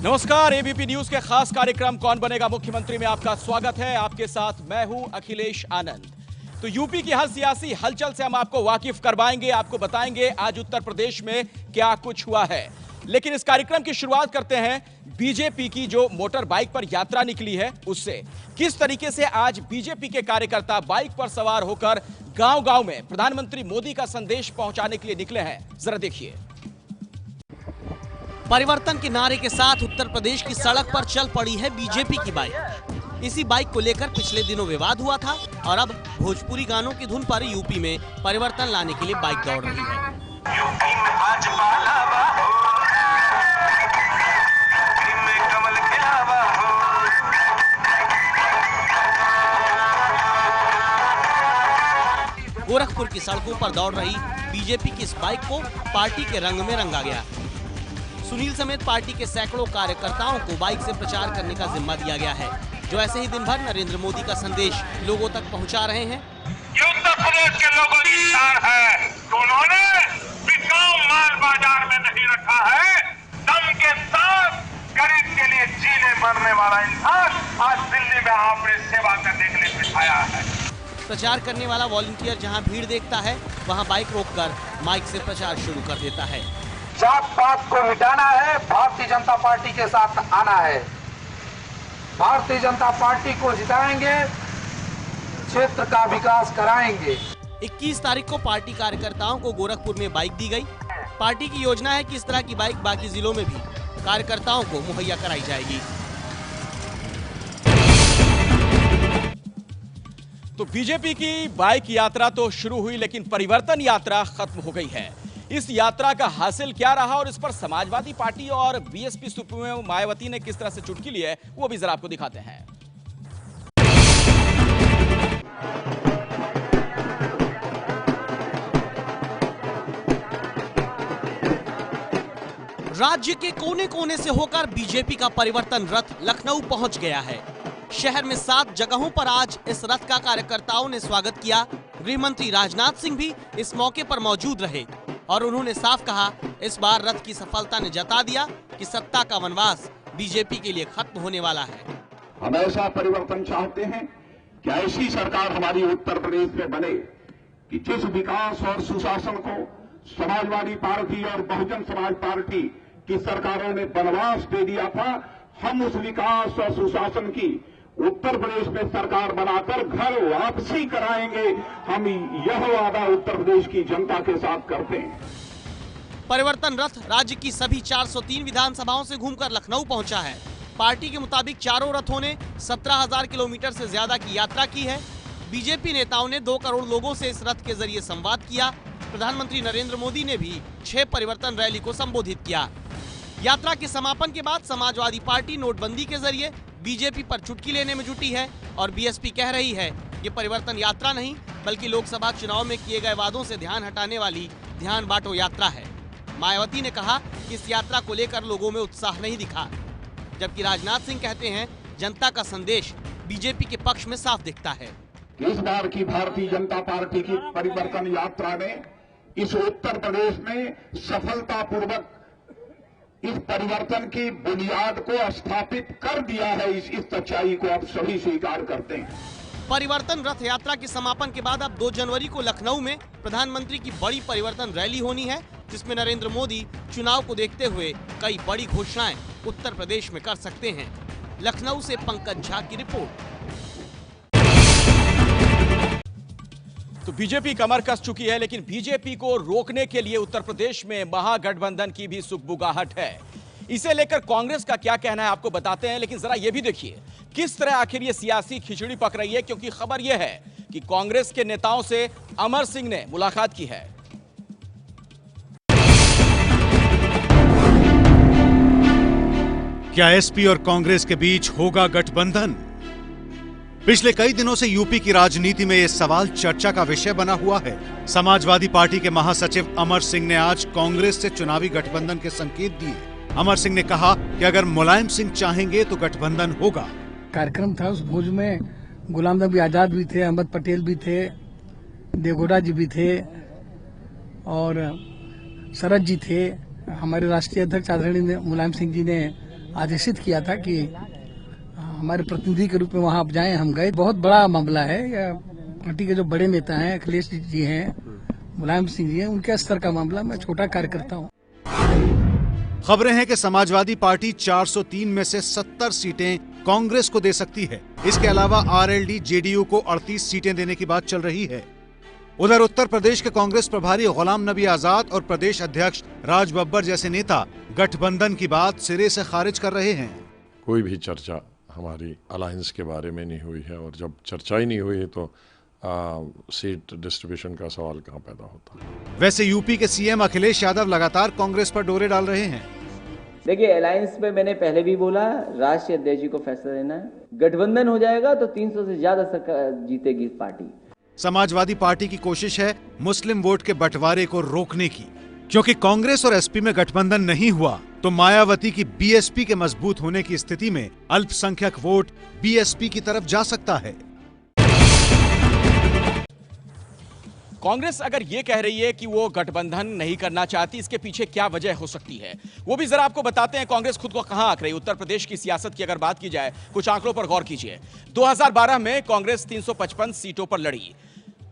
नमस्कार, ABP news के खास कार्यक्रम कौन बनेगा मुख्यमंत्री में आपका स्वागत है। आपके साथ मैं हूं अखिलेश आनंद। तो यूपी की हर सियासी हलचल से हम आपको वाकिफ करवाएंगे, आपको बताएंगे आज उत्तर प्रदेश में क्या कुछ हुआ है। लेकिन इस कार्यक्रम की शुरुआत करते हैं बीजेपी की जो मोटर बाइक पर यात्रा निकली है उससे। किस तरीके से आज बीजेपी के कार्यकर्ता बाइक पर सवार होकर गांव-गांव में प्रधानमंत्री मोदी का संदेश पहुंचाने के लिए निकले हैं, जरा देखिए। परिवर्तन के नारे के साथ उत्तर प्रदेश की सड़क पर चल पड़ी है बीजेपी की बाइक। इसी बाइक को लेकर पिछले दिनों विवाद हुआ था और अब भोजपुरी गानों की धुन पर यूपी में परिवर्तन लाने के लिए बाइक दौड़ रही है। यूपी में भाजपा लावा हो, यूपी में कमल खिलावा हो। गोरखपुर की सड़कों पर दौड़ रही बीजेपी की इस बाइक को पार्टी के रंग में रंगा गया। सुनील समेत पार्टी के सैकड़ों कार्यकर्ताओं को बाइक से प्रचार करने का जिम्मा दिया गया है, जो ऐसे ही दिन भर नरेंद्र मोदी का संदेश लोगों तक पहुंचा रहे हैं। ये उत्तर प्रदेश के लोगों की शान है, तो उन्होंने बिकाऊ माल बाजार में नहीं रखा है। दम के साथ गरीब के लिए जीने मरने वाला इंसान आज दिल्ली में आपने सेवा करने के लिए बिठाया है। प्रचार करने वाला वॉलंटियर जहां भीड़ देखता है, वहां बाइक रोककर माइक से प्रचार शुरू कर देता है। जात पात को मिटाना है, भारतीय जनता पार्टी के साथ आना है। भारतीय जनता पार्टी को जिताएंगे, क्षेत्र का विकास कराएंगे। 21 तारीख को पार्टी कार्यकर्ताओं को गोरखपुर में बाइक दी गई। पार्टी की योजना है कि इस तरह की बाइक बाकी जिलों में भी कार्यकर्ताओं को मुहैया कराई जाएगी। तो बीजेपी की बाइक यात्रा तो शुरू हुई, लेकिन परिवर्तन यात्रा खत्म हो गई है। इस यात्रा का हासिल क्या रहा और इस पर समाजवादी पार्टी और बीएसपी सुप्रीमो मायावती ने किस तरह से चुटकी ली है, वो भी जरा आपको दिखाते हैं। राज्य के कोने कोने से होकर बीजेपी का परिवर्तन रथ लखनऊ पहुंच गया है। शहर में 7 जगहों पर आज इस रथ का कार्यकर्ताओं ने स्वागत किया। गृह मंत्री राजनाथ सिंह भी इस मौके पर मौजूद रहे और उन्होंने साफ कहा, इस बार रथ की सफलता ने जता दिया कि सत्ता का वनवास बीजेपी के लिए खत्म होने वाला है। हम ऐसा परिवर्तन चाहते हैं कि ऐसी सरकार हमारी उत्तर प्रदेश में बने कि जिस विकास और सुशासन को समाजवादी पार्टी और बहुजन समाज पार्टी की सरकारों ने वनवास दे दिया था, हम उस विकास और सुशासन की उत्तर प्रदेश में सरकार बनाकर घर वापसी कराएंगे। हम यह वादा उत्तर प्रदेश की जनता के साथ करते हैं। परिवर्तन रथ राज्य की सभी 403 विधानसभाओं से घूमकर लखनऊ पहुंचा है। पार्टी के मुताबिक चारों रथों ने 17,000 किलोमीटर से ज्यादा की यात्रा की है। बीजेपी नेताओं ने 2 करोड़ लोगों से इस रथ के जरिए संवाद किया। प्रधानमंत्री नरेंद्र मोदी ने भी 6 परिवर्तन रैली को संबोधित किया। यात्रा के समापन के बाद समाजवादी पार्टी नोटबंदी के जरिए बीजेपी पर चुटकी लेने में जुटी है और बीएसपी कह रही है ये परिवर्तन यात्रा नहीं बल्कि लोकसभा चुनाव में किए गए वादों से ध्यान हटाने वाली ध्यान बांटो यात्रा है। मायावती ने कहा कि इस यात्रा को लेकर लोगों में उत्साह नहीं दिखा, जबकि राजनाथ सिंह कहते हैं जनता का संदेश बीजेपी के पक्ष में साफ दिखता है। इस बार की भारतीय जनता पार्टी की परिवर्तन यात्रा ने इस उत्तर प्रदेश में सफलतापूर्वक इस परिवर्तन की बुनियाद को स्थापित कर दिया है। इस सच्चाई को आप सभी स्वीकार करते हैं। परिवर्तन रथ यात्रा के समापन के बाद अब 2 जनवरी को लखनऊ में प्रधानमंत्री की बड़ी परिवर्तन रैली होनी है, जिसमें नरेंद्र मोदी चुनाव को देखते हुए कई बड़ी घोषणाएं उत्तर प्रदेश में कर सकते हैं। लखनऊ से पंकज झा की रिपोर्ट। तो बीजेपी कमर कस चुकी है, लेकिन बीजेपी को रोकने के लिए उत्तर प्रदेश में महागठबंधन की भी सुगबुगाहट है। इसे लेकर कांग्रेस का क्या कहना है आपको बताते हैं, लेकिन जरा यह भी देखिए किस तरह आखिर ये सियासी खिचड़ी पक रही है, क्योंकि खबर यह है कि कांग्रेस के नेताओं से अमर सिंह ने मुलाकात की है। क्या एसपी और कांग्रेस के बीच होगा गठबंधन? पिछले कई दिनों से यूपी की राजनीति में यह सवाल चर्चा का विषय बना हुआ है। समाजवादी पार्टी के महासचिव अमर सिंह ने आज कांग्रेस से चुनावी गठबंधन के संकेत दिए। अमर सिंह ने कहा कि अगर मुलायम सिंह चाहेंगे तो गठबंधन होगा। कार्यक्रम था उस भोज में गुलाम नबी आजाद भी थे, अहमद पटेल भी थे, देवगौड़ा जी भी थे और शरद जी थे। हमारे राष्ट्रीय अध्यक्ष आदरणीय मुलायम सिंह जी ने आदेशित किया था कि हमारे प्रतिनिधि के रूप में वहां आप जाएं। हम गए। बहुत बड़ा मामला है। पार्टी के जो बड़े नेता हैं, अखिलेश जी हैं, मुलायम सिंह जी हैं, उनके स्तर का मामला। मैं छोटा कार्यकर्ता हूँ। खबरें हैं कि समाजवादी पार्टी 403 में से 70 सीटें कांग्रेस को दे सकती है। इसके अलावा आरएलडी जेडीयू को 38 सीटें देने की बात चल रही है। उधर उत्तर प्रदेश के कांग्रेस प्रभारी गुलाम नबी आजाद और प्रदेश अध्यक्ष राज बब्बर जैसे नेता गठबंधन की बात सिरे से खारिज कर रहे हैं। कोई भी चर्चा हमारी अलायंस के बारे में नहीं हुई है, और जब चर्चा ही नहीं हुई तो सीट डिस्ट्रीब्यूशन का सवाल कहाँ पैदा होता है। वैसे यूपी के सीएम अखिलेश यादव लगातार कांग्रेस पर डोरे डाल रहे हैं। देखिए, अलायंस पे मैंने पहले भी बोला, राष्ट्रीय अध्यक्ष जी को फैसला लेना है। गठबंधन हो जाएगा तो 300 से ज्यादा जीतेगी पार्टी। समाजवादी पार्टी की कोशिश है मुस्लिम वोट के बंटवारे को रोकने की, क्योंकि कांग्रेस और एसपी में गठबंधन नहीं हुआ तो मायावती की बीएसपी के मजबूत होने की स्थिति में अल्पसंख्यक वोट बीएसपी की तरफ जा सकता है। कांग्रेस अगर ये कह रही है कि वो गठबंधन नहीं करना चाहती, इसके पीछे क्या वजह हो सकती है वो भी जरा आपको बताते हैं। कांग्रेस खुद को कहां आंक रही है। उत्तर प्रदेश की सियासत की अगर बात की जाए, कुछ आंकड़ों पर गौर कीजिए। 2012 में कांग्रेस 355 सीटों पर लड़ी।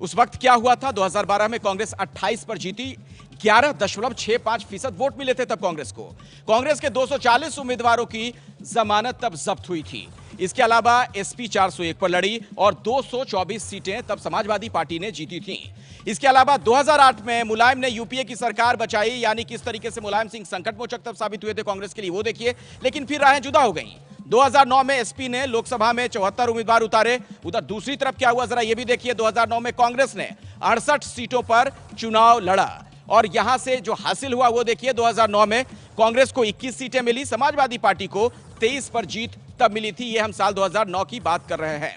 उस वक्त क्या हुआ था? 2012 में कांग्रेस 28 पर जीती। 11.65% वोट मिले थे तब कांग्रेस को। कांग्रेस के 240 उम्मीदवारों की जमानत तब जब्त हुई थी। इसके अलावा एसपी 401 पर लड़ी और 224 सीटें तब समाजवादी पार्टी ने जीती थीं। इसके अलावा 2008 में मुलायम ने यूपीए की सरकार बचाई, यानी किस तरीके से मुलायम सिंह संकट मोचक तब साबित हुए थे कांग्रेस के लिए, वो देखिए। लेकिन फिर राहें जुदा हो गईं। 2009 में एसपी ने लोकसभा में 74 उम्मीदवार उतारे। उधर दूसरी तरफ क्या हुआ जरा ये भी देखिए। 2009 में कांग्रेस ने 68 सीटों पर चुनाव लड़ा और यहां से जो हासिल हुआ वो देखिए। 2009 में कांग्रेस को 21 सीटें मिली, समाजवादी पार्टी को 23 पर जीत तब मिली थी। ये हम साल 2009 की बात कर रहे हैं।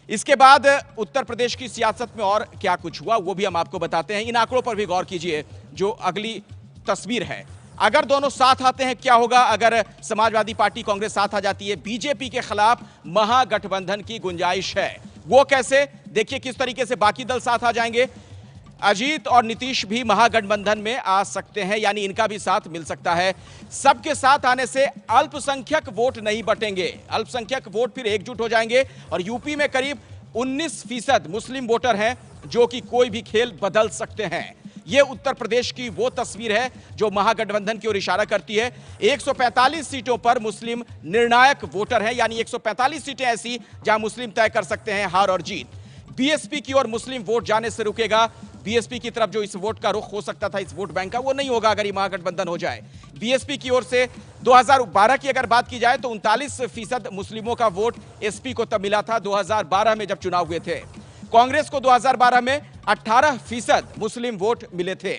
इसके बाद उत्तर प्रदेश की सियासत में और क्या कुछ हुआ वो भी हम आपको बताते हैं। इन आंकड़ों पर भी गौर कीजिए जो अगली तस्वीर है। अगर दोनों साथ आते हैं क्या होगा? अगर समाजवादी पार्टी कांग्रेस साथ आ जाती है, बीजेपी के खिलाफ महागठबंधन की गुंजाइश है। वो कैसे? देखिए किस तरीके से बाकी दल साथ आ जाएंगे। अजीत और नीतीश भी महागठबंधन में आ सकते हैं, यानी इनका भी साथ मिल सकता है। सबके साथ आने से अल्पसंख्यक वोट नहीं बटेंगे, अल्पसंख्यक वोट फिर एकजुट हो जाएंगे। और यूपी में करीब 19% मुस्लिम वोटर हैं जो कि कोई भी खेल बदल सकते हैं। यह उत्तर प्रदेश की वो तस्वीर है जो महागठबंधन की ओर इशारा करती है। 145 सीटों पर मुस्लिम निर्णायक वोटर हैं, यानी 145 सीटें ऐसी जहां मुस्लिम तय कर सकते हैं हार और जीत। बीएसपी की ओर मुस्लिम वोट जाने से रुकेगा। बीएसपी की तरफ जो इस वोट का रुख हो सकता था, इस वोट बैंक का, वो नहीं होगा अगर ये महागठबंधन हो जाए। बीएसपी की ओर से 2012 की अगर बात की जाए तो 39% मुस्लिमों का वोट एसपी को तब मिला था 2012 में जब चुनाव हुए थे। कांग्रेस को 2012 में 18% मुस्लिम वोट मिले थे।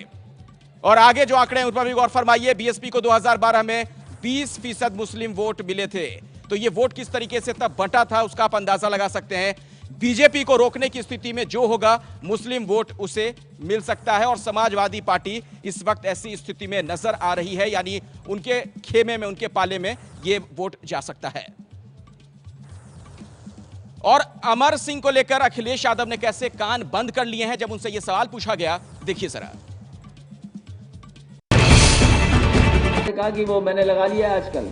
और आगे जो आंकड़े हैं उन पर भी गौर फरमाइए। बीएसपी को 2012 में 20% मुस्लिम वोट मिले थे। तो ये वोट किस तरीके से तब बंटा था उसका आप अंदाजा लगा सकते हैं। बीजेपी को रोकने की स्थिति में जो होगा मुस्लिम वोट उसे मिल सकता है। और समाजवादी पार्टी इस वक्त ऐसी स्थिति में नजर आ रही है, यानी उनके खेमे में, उनके पाले में ये वोट जा सकता है। और अमर सिंह को लेकर अखिलेश यादव ने कैसे कान बंद कर लिए हैं जब उनसे यह सवाल पूछा गया, देखिए जरा। कहा कि वो मैंने लगा लिया आजकल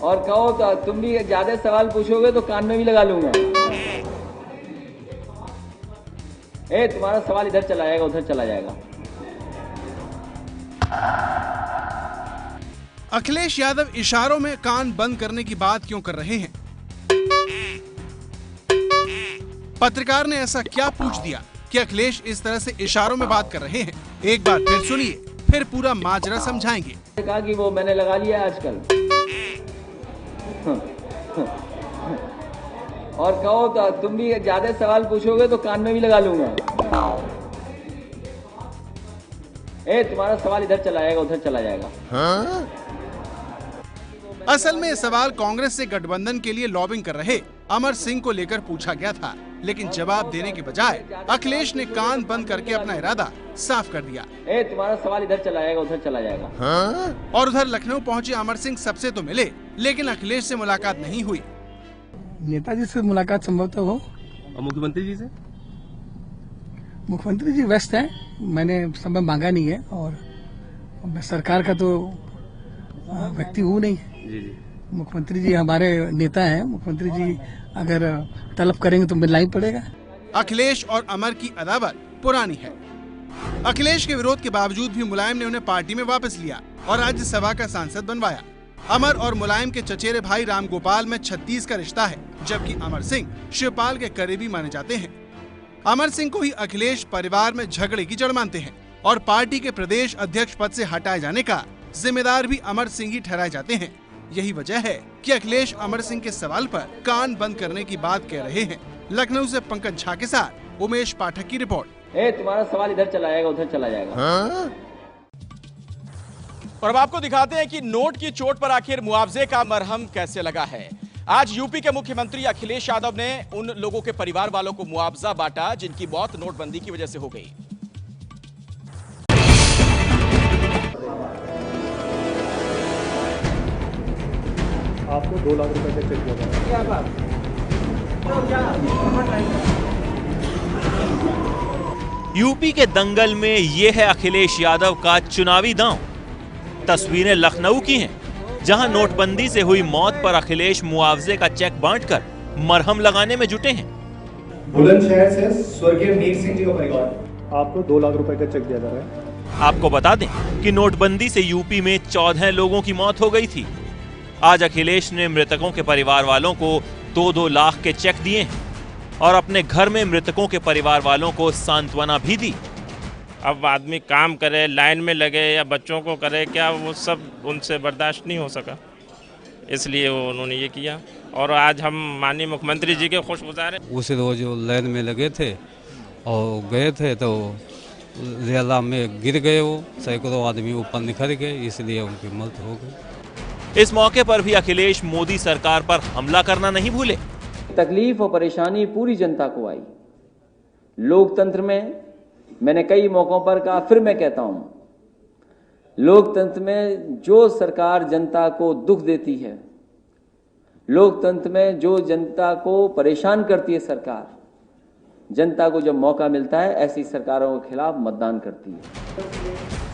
और कहो तो तुम भी ज्यादा सवाल पूछोगे तो कान में भी लगा लूंगा। तुम्हारा सवाल इधर चला जाएगा, उधर चला जाएगा। अखिलेश यादव इशारों में कान बंद करने की बात क्यों कर रहे हैं? पत्रकार ने ऐसा क्या पूछ दिया कि अखिलेश इस तरह से इशारों में बात कर रहे हैं? एक बार फिर सुनिए, फिर पूरा माजरा समझाएंगे। कहा कि वो मैंने लगा लिया आजकल और कहो तो तुम भी ज्यादा सवाल पूछोगे तो कान में भी लगा लूंगा। तुम्हारा सवाल इधर चला जाएगा, उधर चला जाएगा। असल में ये सवाल कांग्रेस से गठबंधन के लिए लॉबिंग कर रहे अमर सिंह को लेकर पूछा गया था, लेकिन जवाब देने के बजाय अखिलेश ने कान बंद करके अपना इरादा साफ कर दिया। तुम्हारा सवाल इधर चला जाएगा, उधर चला जाएगा। और उधर लखनऊ पहुंचे अमर सिंह सबसे तो मिले, लेकिन अखिलेश से मुलाकात नहीं हुई। नेताजी से मुलाकात संभवतः हो। और मुख्यमंत्री जी से? मुख्यमंत्री जी व्यस्त हैं, मैंने समय मांगा नहीं है और मैं सरकार का तो व्यक्ति हूँ नहीं। मुख्यमंत्री जी हमारे नेता हैं, मुख्यमंत्री जी अगर तलब करेंगे तो मिलना ही पड़ेगा। अखिलेश और अमर की अदावत पुरानी है। अखिलेश के विरोध के बावजूद भी मुलायम ने उन्हें पार्टी में वापस लिया और राज्यसभा का सांसद बनवाया। अमर और मुलायम के चचेरे भाई राम गोपाल में 36 का रिश्ता है, जबकि अमर सिंह शिवपाल के करीबी माने जाते हैं। अमर सिंह को ही अखिलेश परिवार में झगड़े की जड़ मानते हैं और पार्टी के प्रदेश अध्यक्ष पद से हटाए जाने का जिम्मेदार भी अमर सिंह ही ठहराए जाते हैं। यही वजह है कि अखिलेश अमर सिंह के सवाल पर कान बंद करने की बात कह रहे हैं। लखनऊ से पंकज झा के साथ उमेश पाठक की रिपोर्ट। तुम्हारा सवाल इधर चला जाएगा, उधर चला जाएगा। और अब आपको दिखाते हैं कि नोट की चोट पर आखिर मुआवजे का मरहम कैसे लगा है। आज यूपी के मुख्यमंत्री अखिलेश यादव ने उन लोगों के परिवार वालों को मुआवजा बांटा जिनकी मौत नोटबंदी की वजह से हो गई। आपको 2 लाख रुपए का चेक दिया यूपी के दंगल में ये है अखिलेश यादव का चुनावी दांव। तस्वीरें लखनऊ की हैं, जहां नोटबंदी से हुई मौत पर अखिलेश मुआवजे का चेक बांटकर मरहम लगाने में जुटे हैं। बुलंदशहर से स्वर्गीय मीर सिंह जी का परिवार, आपको 2 लाख रुपए का चेक दिया जा रहा है। आपको बता दें कि नोटबंदी से यूपी में 14 लोगों की मौत हो गई थी। आज अखिलेश ने मृतकों के परिवार वालों को 2-2 लाख के चेक दिए हैं और अपने घर में मृतकों के परिवार वालों को सांत्वना भी दी। अब आदमी काम करे, लाइन में लगे या बच्चों को करे, क्या वो सब उनसे बर्दाश्त नहीं हो सका, इसलिए उन्होंने ये किया। और आज हम माननीय मुख्यमंत्री जी के खुशगुजार हैं। उस रोज लाइन में लगे थे और गए थे तो रेला में गिर गए, वो सैकड़ों आदमी ऊपर निखर गए, इसलिए उनकी मौत हो गई। इस मौके पर भी अखिलेश मोदी सरकार पर हमला करना नहीं भूले। तकलीफ और परेशानी पूरी जनता को आई। लोकतंत्र में मैंने कई मौकों पर कहा, फिर मैं कहता हूं, लोकतंत्र में जो सरकार जनता को दुख देती है, लोकतंत्र में जो जनता को परेशान करती है सरकार, जनता को जब मौका मिलता है ऐसी सरकारों के खिलाफ मतदान करती है।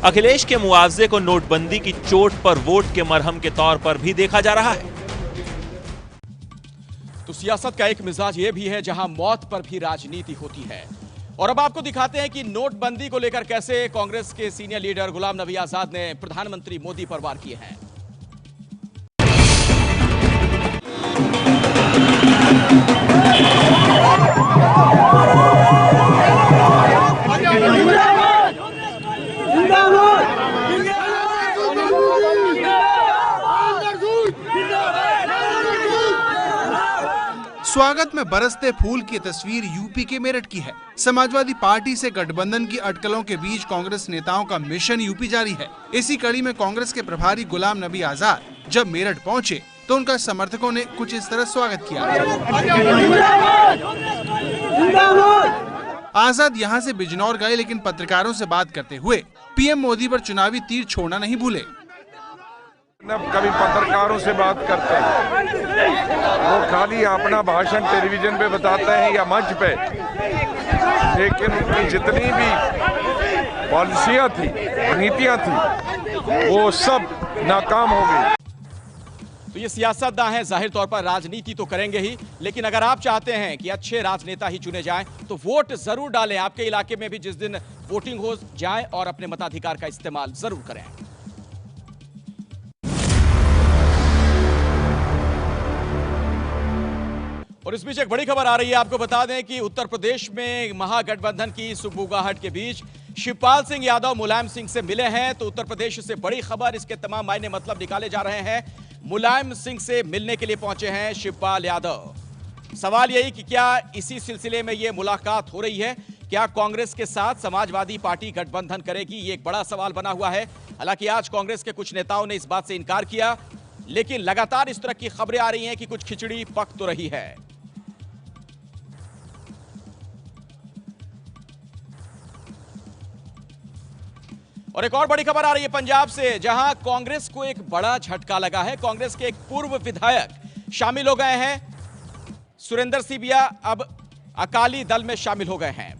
अखिलेश के मुआवजे को नोटबंदी की चोट पर वोट के मरहम के तौर पर भी देखा जा रहा है। तो सियासत का एक मिजाज यह भी है जहां मौत पर भी राजनीति होती है। और अब आपको दिखाते हैं कि नोटबंदी को लेकर कैसे कांग्रेस के सीनियर लीडर गुलाम नबी आजाद ने प्रधानमंत्री मोदी पर वार किए हैं। स्वागत में बरसते फूल की तस्वीर यूपी के मेरठ की है। समाजवादी पार्टी से गठबंधन की अटकलों के बीच कांग्रेस नेताओं का मिशन यूपी जारी है। इसी कड़ी में कांग्रेस के प्रभारी गुलाम नबी आजाद जब मेरठ पहुंचे तो उनका समर्थकों ने कुछ इस तरह स्वागत किया। आजाद यहां से बिजनौर गए, लेकिन पत्रकारों से बात करते हुए पीएम मोदी पर चुनावी तीर छोड़ना नहीं भूले। कभी पत्रकारों से बात करते हैं, वो खाली अपना भाषण टेलीविजन पे बताते हैं या मंच पे, लेकिन उनकी जितनी भी पॉलिसियां थी, नीतियां थी, वो सब नाकाम हो गई। तो ये सियासतदान है, जाहिर तौर पर राजनीति तो करेंगे ही, लेकिन अगर आप चाहते हैं कि अच्छे राजनेता ही चुने जाएं तो वोट जरूर डालें। आपके इलाके में भी जिस दिन वोटिंग हो जाए और अपने मताधिकार का इस्तेमाल जरूर करें। और इस बीच एक बड़ी खबर आ रही है, आपको बता दें कि उत्तर प्रदेश में महागठबंधन की सुगबुगाहट के बीच शिवपाल सिंह यादव मुलायम सिंह से मिले हैं। तो उत्तर प्रदेश से बड़ी खबर, इसके तमाम मायने मतलब निकाले जा रहे हैं। मुलायम सिंह से मिलने के लिए पहुंचे हैं शिवपाल यादव। सवाल यही कि क्या इसी सिलसिले में यह मुलाकात हो रही है, क्या कांग्रेस के साथ समाजवादी पार्टी गठबंधन करेगी, ये एक बड़ा सवाल बना हुआ है। हालांकि आज कांग्रेस के कुछ नेताओं ने इस बात से इनकार किया, लेकिन लगातार इस तरह की खबरें आ रही हैं कि कुछ खिचड़ी पक तो रही है। और एक और बड़ी खबर आ रही है पंजाब से, जहां कांग्रेस को एक बड़ा झटका लगा है। कांग्रेस के एक पूर्व विधायक शामिल हो गए हैं। सुरेंद्र सिबिया अब अकाली दल में शामिल हो गए हैं।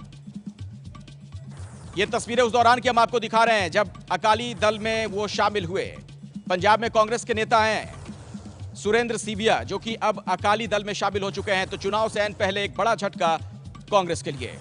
ये तस्वीरें उस दौरान की हम आपको दिखा रहे हैं जब अकाली दल में वो शामिल हुए। पंजाब में कांग्रेस के नेता हैं सुरेंद्र सीबिया, जो कि अब अकाली दल में शामिल हो चुके हैं। तो चुनाव से ऐन पहले एक बड़ा झटका कांग्रेस के लिए।